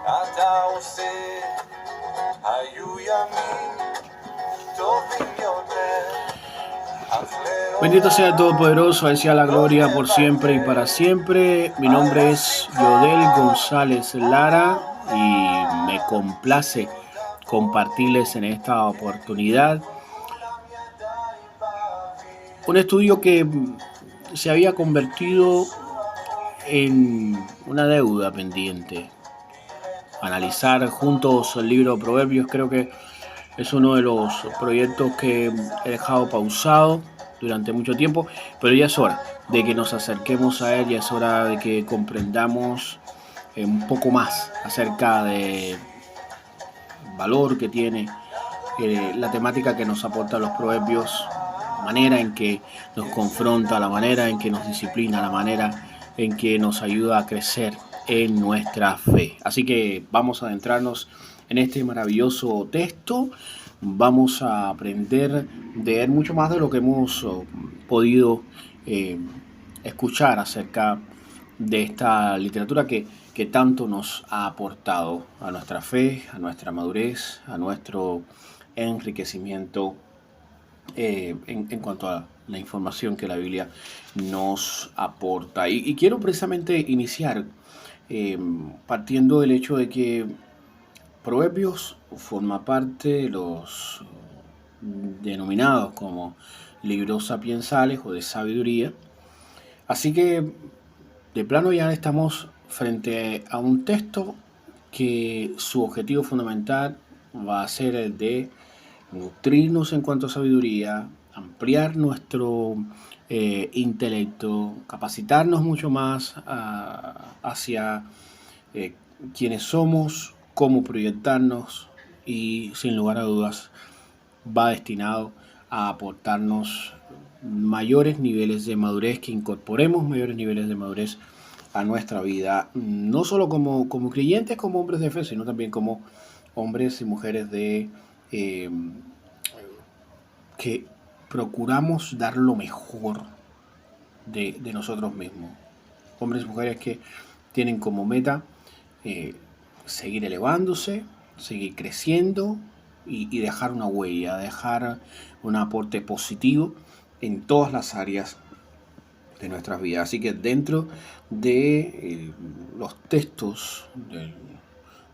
hata use ayuyami tovinyote. Bendito sea el Todopoderoso, a Él sea la gloria por siempre y para siempre. Mi nombre es Yodel González Lara y me complace compartirles en esta oportunidad un estudio que se había convertido en una deuda pendiente. Analizar juntos el libro de Proverbios creo que es uno de los proyectos que he dejado pausado durante mucho tiempo, pero ya es hora de que nos acerquemos a él, ya es hora de que comprendamos un poco más acerca del valor que tiene la temática que nos aporta los proverbios, la manera en que nos confronta, la manera en que nos disciplina, la manera en que nos ayuda a crecer en nuestra fe. Así que vamos a adentrarnos en este maravilloso texto. Vamos a aprender de él mucho más de lo que hemos podido escuchar acerca de esta literatura que tanto nos ha aportado a nuestra fe, a nuestra madurez, a nuestro enriquecimiento en cuanto a la información que la Biblia nos aporta. Y quiero precisamente iniciar partiendo del hecho de que Proverbios forma parte de los denominados como libros sapiensales o de sabiduría. Así que de plano ya estamos frente a un texto que su objetivo fundamental va a ser el de nutrirnos en cuanto a sabiduría, ampliar nuestro intelecto, capacitarnos mucho más hacia quienes somos, cómo proyectarnos y sin lugar a dudas va destinado a aportarnos mayores niveles de madurez, que incorporemos mayores niveles de madurez a nuestra vida, no solo como creyentes, como hombres de fe, sino también como hombres y mujeres que procuramos dar lo mejor de nosotros mismos. Hombres y mujeres que tienen como meta seguir elevándose, seguir creciendo y dejar una huella, dejar un aporte positivo en todas las áreas de nuestras vidas. Así que dentro de los textos,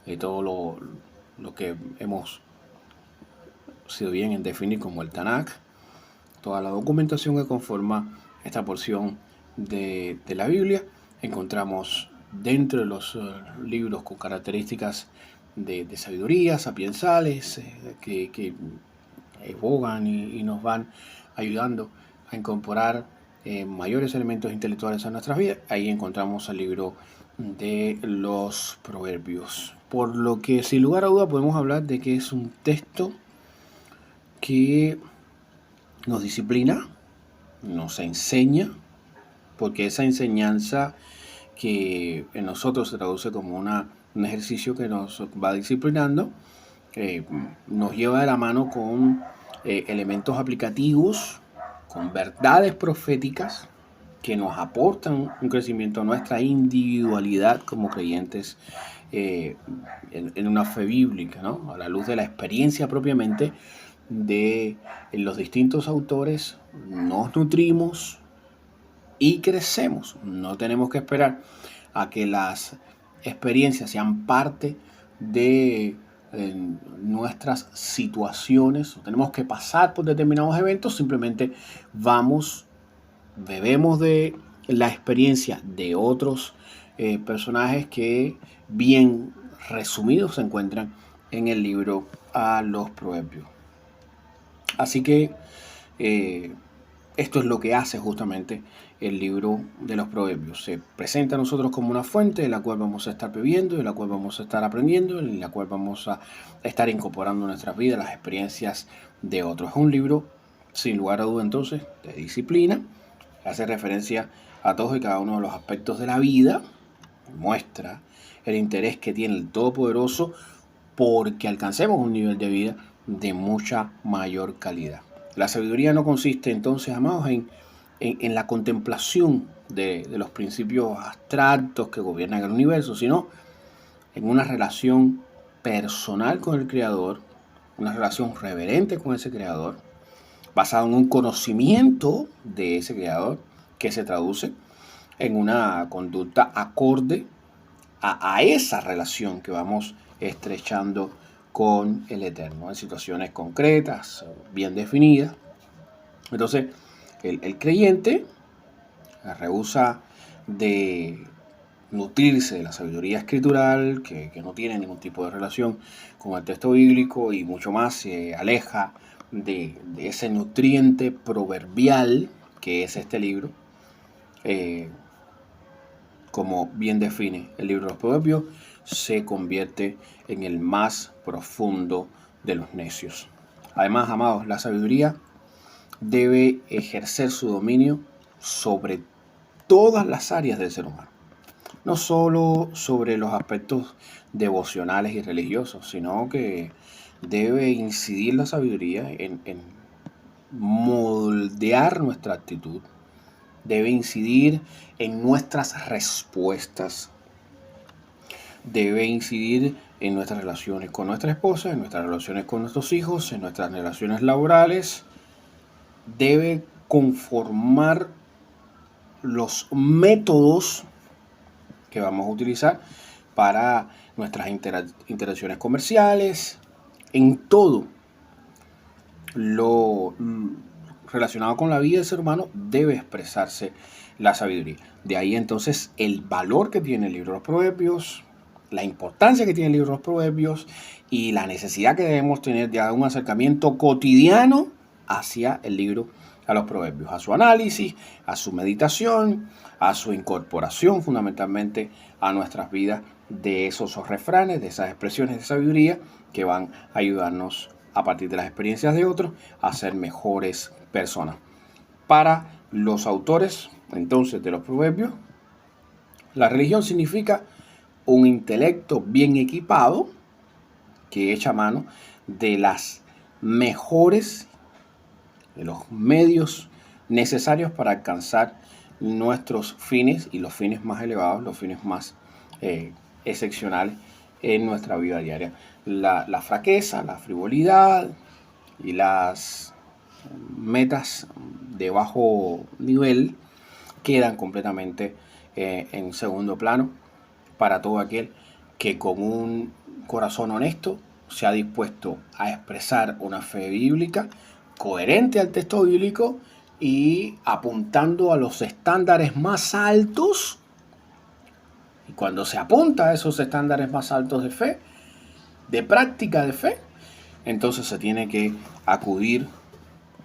de todo lo que hemos sido bien en definir como el Tanakh, toda la documentación que conforma esta porción de la Biblia, encontramos dentro de los libros con características de sabiduría, sapiensales, que evocan y nos van ayudando a incorporar mayores elementos intelectuales a nuestras vidas. Ahí encontramos el libro de los Proverbios. Por lo que sin lugar a duda podemos hablar de que es un texto que nos disciplina, nos enseña, porque esa enseñanza que en nosotros se traduce como un ejercicio que nos va disciplinando, nos lleva de la mano con elementos aplicativos, con verdades proféticas que nos aportan un crecimiento a nuestra individualidad como creyentes en una fe bíblica, ¿no? A la luz de la experiencia propiamente de los distintos autores, nos nutrimos y crecemos. No tenemos que esperar a que las experiencias sean parte de nuestras situaciones. Tenemos que pasar por determinados eventos, simplemente vamos, bebemos de la experiencia de otros personajes que bien resumidos se encuentran en el libro a los Proverbios. Así que esto es lo que hace justamente el libro de los Proverbios. Se presenta a nosotros como una fuente de la cual vamos a estar bebiendo, de la cual vamos a estar aprendiendo, en la cual vamos a estar incorporando en nuestras vidas las experiencias de otros. Es un libro, sin lugar a duda entonces, de disciplina. Hace referencia a todos y cada uno de los aspectos de la vida. Muestra el interés que tiene el Todopoderoso porque alcancemos un nivel de vida de mucha mayor calidad. La sabiduría no consiste entonces, amados, en la contemplación de los principios abstractos que gobiernan el universo, sino en una relación personal con el Creador, una relación reverente con ese Creador, basado en un conocimiento de ese Creador que se traduce en una conducta acorde a esa relación que vamos estrechando con el Eterno, en situaciones concretas, bien definidas. Entonces, el creyente rehúsa de nutrirse de la sabiduría escritural, que no tiene ningún tipo de relación con el texto bíblico, y mucho más se aleja de ese nutriente proverbial que es este libro. Como bien define el libro de los Proverbios, se convierte en el más profundo de los necios. Además, amados, la sabiduría debe ejercer su dominio sobre todas las áreas del ser humano. No solo sobre los aspectos devocionales y religiosos, sino que debe incidir la sabiduría en moldear nuestra actitud, debe incidir en nuestras respuestas, debe incidir en nuestras relaciones con nuestra esposa, en nuestras relaciones con nuestros hijos, en nuestras relaciones laborales, debe conformar los métodos que vamos a utilizar para nuestras interacciones comerciales, en todo lo relacionado con la vida del ser humano debe expresarse la sabiduría. De ahí entonces el valor que tiene el libro de los Proverbios, la importancia que tiene el libro de los Proverbios y la necesidad que debemos tener de un acercamiento cotidiano hacia el libro a los Proverbios, a su análisis, a su meditación, a su incorporación fundamentalmente a nuestras vidas de esos refranes, de esas expresiones de sabiduría que van a ayudarnos a partir de las experiencias de otros a ser mejores personas. Para los autores entonces de los Proverbios, la religión significa un intelecto bien equipado que echa mano de las mejores, de los medios necesarios para alcanzar nuestros fines y los fines más elevados, los fines más excepcionales en nuestra vida diaria. La fraqueza, la frivolidad y las metas de bajo nivel quedan completamente en segundo plano para todo aquel que con un corazón honesto se ha dispuesto a expresar una fe bíblica coherente al texto bíblico y apuntando a los estándares más altos. Y cuando se apunta a esos estándares más altos de fe, de práctica de fe, entonces se tiene que acudir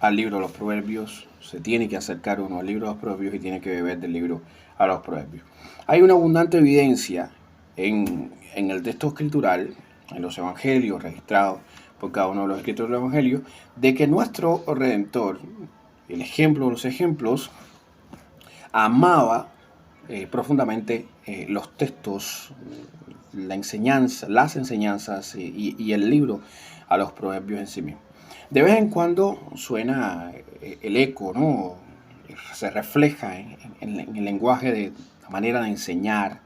al libro de los Proverbios, se tiene que acercar uno al libro de los Proverbios y tiene que beber del libro a los Proverbios. Hay una abundante evidencia en el texto escritural, en los evangelios registrados por cada uno de los escritores del evangelio, de que nuestro Redentor, el ejemplo de los ejemplos, amaba profundamente los textos, las enseñanzas y el libro a los Proverbios en sí mismo. De vez en cuando suena el eco, ¿no? Se refleja en el lenguaje de la manera de enseñar,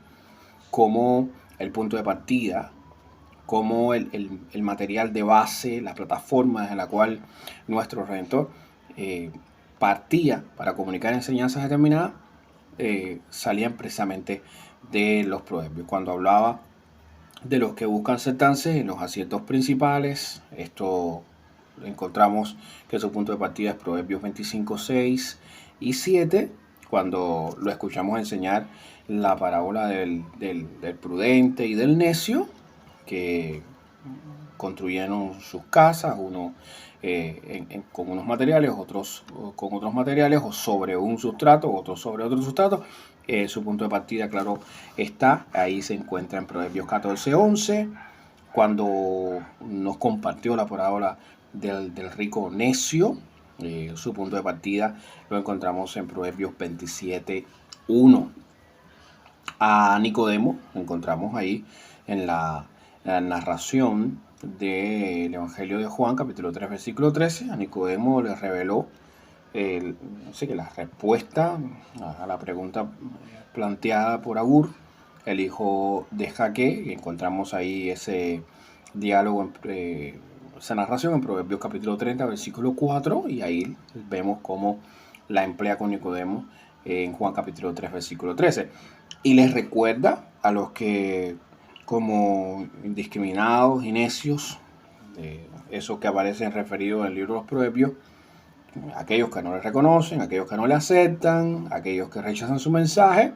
como el punto de partida, como el material de base, la plataforma en la cual nuestro Redentor partía para comunicar enseñanzas determinadas, salían precisamente de los Proverbios. Cuando hablaba de los que buscan sentarse en los asientos principales, esto encontramos que su punto de partida es Proverbios 25, 6 y 7, cuando lo escuchamos enseñar la parábola del prudente y del necio, que construyeron sus casas, uno con unos materiales, otros con otros materiales, o sobre un sustrato, otros sobre otro sustrato. Su punto de partida, claro, está, ahí se encuentra en Proverbios 14, 11, cuando nos compartió la parábola del rico necio. Su punto de partida lo encontramos en Proverbios 27, 1. A Nicodemo encontramos ahí en la narración del Evangelio de Juan, capítulo 3, versículo 13. A Nicodemo le reveló la respuesta a la pregunta planteada por Agur el hijo de Jaque, y encontramos ahí ese diálogo, esa narración en Proverbios capítulo 30, versículo 4, y ahí vemos cómo la emplea con Nicodemo en Juan capítulo 3, versículo 13. Y les recuerda a los que, como indiscriminados y necios, eso que aparece referido en el libro de los Proverbios, aquellos que no le reconocen, aquellos que no le aceptan, aquellos que rechazan su mensaje,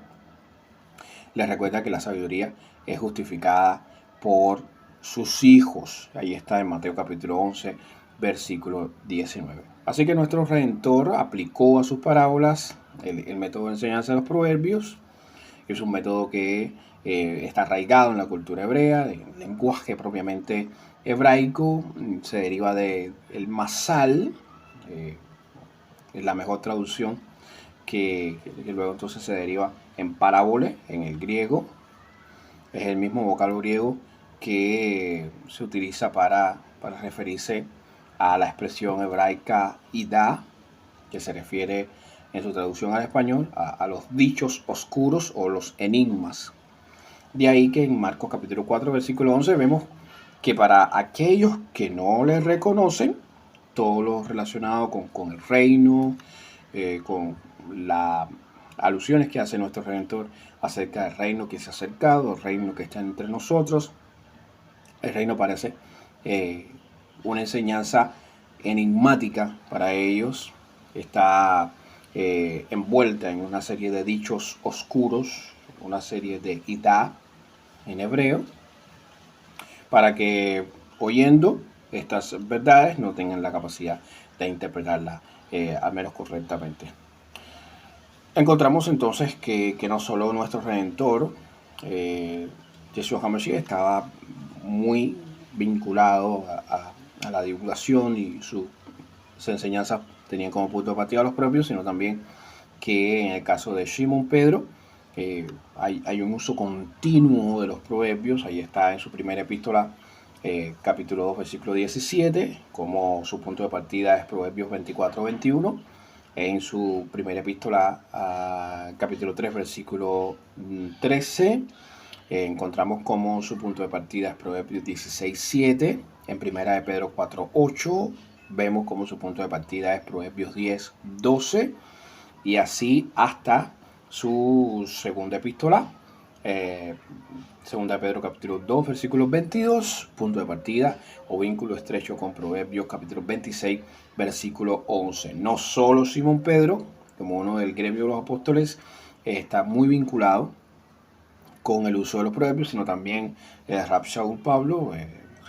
les recuerda que la sabiduría es justificada por sus hijos. Ahí está en Mateo capítulo 11, versículo 19. Así que nuestro Redentor aplicó a sus parábolas el método de enseñanza de los proverbios. Es un método que está arraigado en la cultura hebrea, el lenguaje propiamente hebraico, se deriva del masal, es la mejor traducción, que luego entonces se deriva en parábole en el griego. Es el mismo vocablo griego que se utiliza para referirse a la expresión hebraica idá, que se refiere en su traducción al español a los dichos oscuros o los enigmas. De ahí que en Marcos capítulo 4, versículo 11 vemos que para aquellos que no le reconocen, todo lo relacionado con el reino, con las alusiones que hace nuestro Redentor acerca del reino que se ha acercado, el reino que está entre nosotros. El reino parece una enseñanza enigmática para ellos, está envuelta en una serie de dichos oscuros, una serie de idá en hebreo, para que oyendo estas verdades no tengan la capacidad de interpretarlas al menos correctamente. Encontramos entonces que no solo nuestro Redentor, Yeshua HaMashiach, estaba muy vinculado a la divulgación y sus enseñanzas tenían como punto de partida los propios, sino también que en el caso de Shimon Pedro hay un uso continuo de los proverbios. Ahí está en su primera epístola, capítulo 2, versículo 17, como su punto de partida es Proverbios 24-21. En su primera epístola, capítulo 3, versículo 13, encontramos como su punto de partida es Proverbios 16-7. En primera de Pedro 4-8 vemos como su punto de partida es Proverbios 10-12. Y así hasta su segunda epístola, segunda de Pedro capítulo 2, versículo 22, punto de partida o vínculo estrecho con Proverbios capítulo 26, versículo 11. No solo Simón Pedro, como uno del gremio de los apóstoles, está muy vinculado con el uso de los proverbios, sino también el Rab Shaul Pablo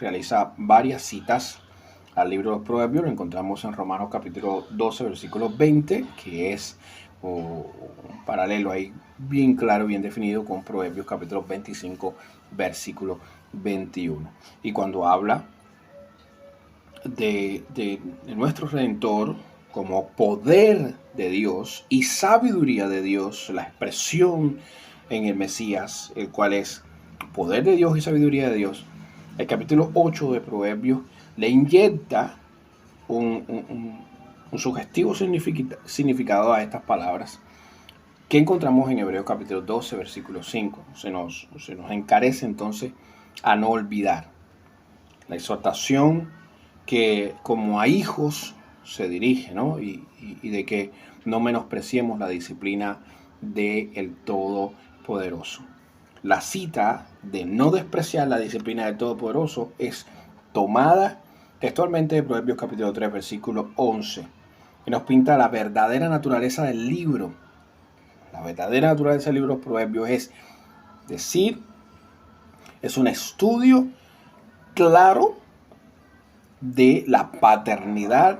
realiza varias citas al libro de los proverbios. Lo encontramos en Romanos capítulo 12, versículo 20, que es un paralelo ahí bien claro, bien definido con Proverbios capítulo 25, versículo 21. Y cuando habla de nuestro Redentor como poder de Dios y sabiduría de Dios, la expresión en el Mesías, el cual es poder de Dios y sabiduría de Dios, el capítulo 8 de Proverbios le inyecta un sugestivo significado a estas palabras que encontramos en Hebreos capítulo 12, versículo 5. Se nos encarece entonces a no olvidar la exhortación que como a hijos se dirige, ¿no? Y de que no menospreciemos la disciplina del Todopoderoso. La cita de no despreciar la disciplina del Todopoderoso es tomada textualmente de Proverbios capítulo 3, versículo 11, que nos pinta la verdadera naturaleza del libro. La verdadera naturaleza del libro de los Proverbios es decir, es un estudio claro de la paternidad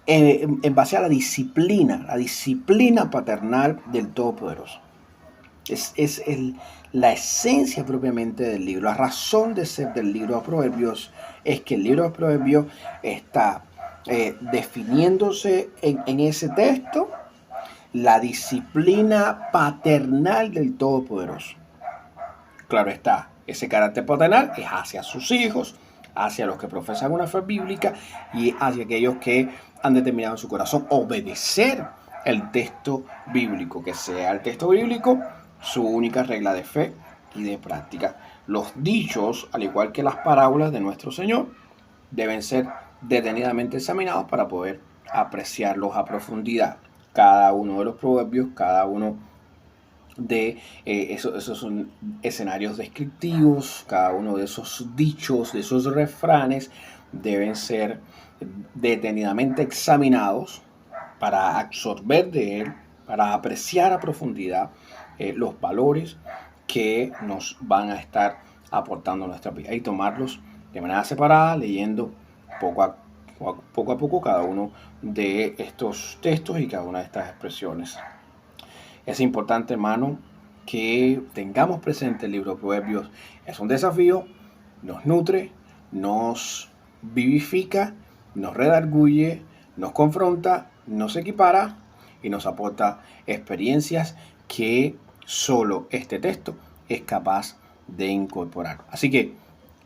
en base a la disciplina paternal del Todopoderoso. Es la esencia propiamente del libro. La razón de ser del libro de Proverbios es que el libro de Proverbios está definiéndose en ese texto la disciplina paternal del Todopoderoso. Claro está, ese carácter paternal es hacia sus hijos, hacia los que profesan una fe bíblica y hacia aquellos que han determinado en su corazón obedecer el texto bíblico, que sea el texto bíblico su única regla de fe y de práctica. Los dichos, al igual que las parábolas de nuestro Señor, deben ser detenidamente examinados para poder apreciarlos a profundidad. Cada uno de los proverbios, cada uno de esos son escenarios descriptivos, cada uno de esos dichos, de esos refranes, deben ser detenidamente examinados para absorber de él, para apreciar a profundidad los valores que nos van a estar aportando nuestra vida y tomarlos de manera separada, leyendo poco a poco cada uno de estos textos y cada una de estas expresiones. Es importante, hermano, que tengamos presente el libro de Proverbios. Es un desafío, nos nutre, nos vivifica, nos redarguye, nos confronta, nos equipara y nos aporta experiencias que solo este texto es capaz de incorporar. Así que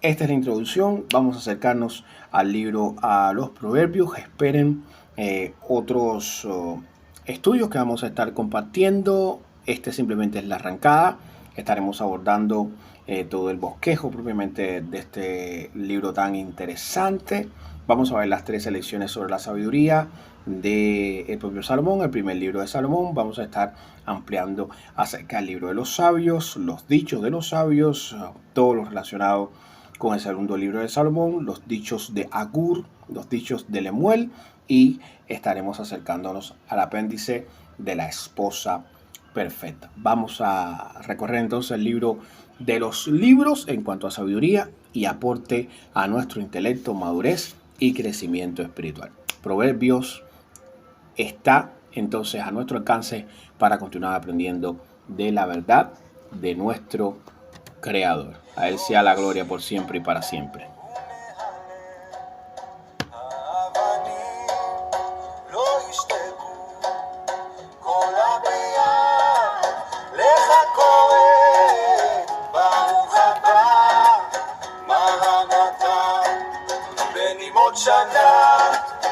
esta es la introducción. Vamos a acercarnos al libro, a los Proverbios. Esperen otros estudios que vamos a estar compartiendo. Este simplemente es la arrancada. Estaremos abordando todo el bosquejo propiamente de este libro tan interesante. Vamos a ver las 3 lecciones sobre la sabiduría del propio Salomón, el primer libro de Salomón. Vamos a estar ampliando acerca del libro de los sabios, los dichos de los sabios, todo lo relacionado con el segundo libro de Salomón, los dichos de Agur, los dichos de Lemuel, y estaremos acercándonos al apéndice de la esposa perfecta. Vamos a recorrer entonces el libro de los libros en cuanto a sabiduría y aporte a nuestro intelecto, madurez y crecimiento espiritual. Proverbios está entonces a nuestro alcance para continuar aprendiendo de la verdad de nuestro Creador. A Él sea la gloria por siempre y para siempre. Shana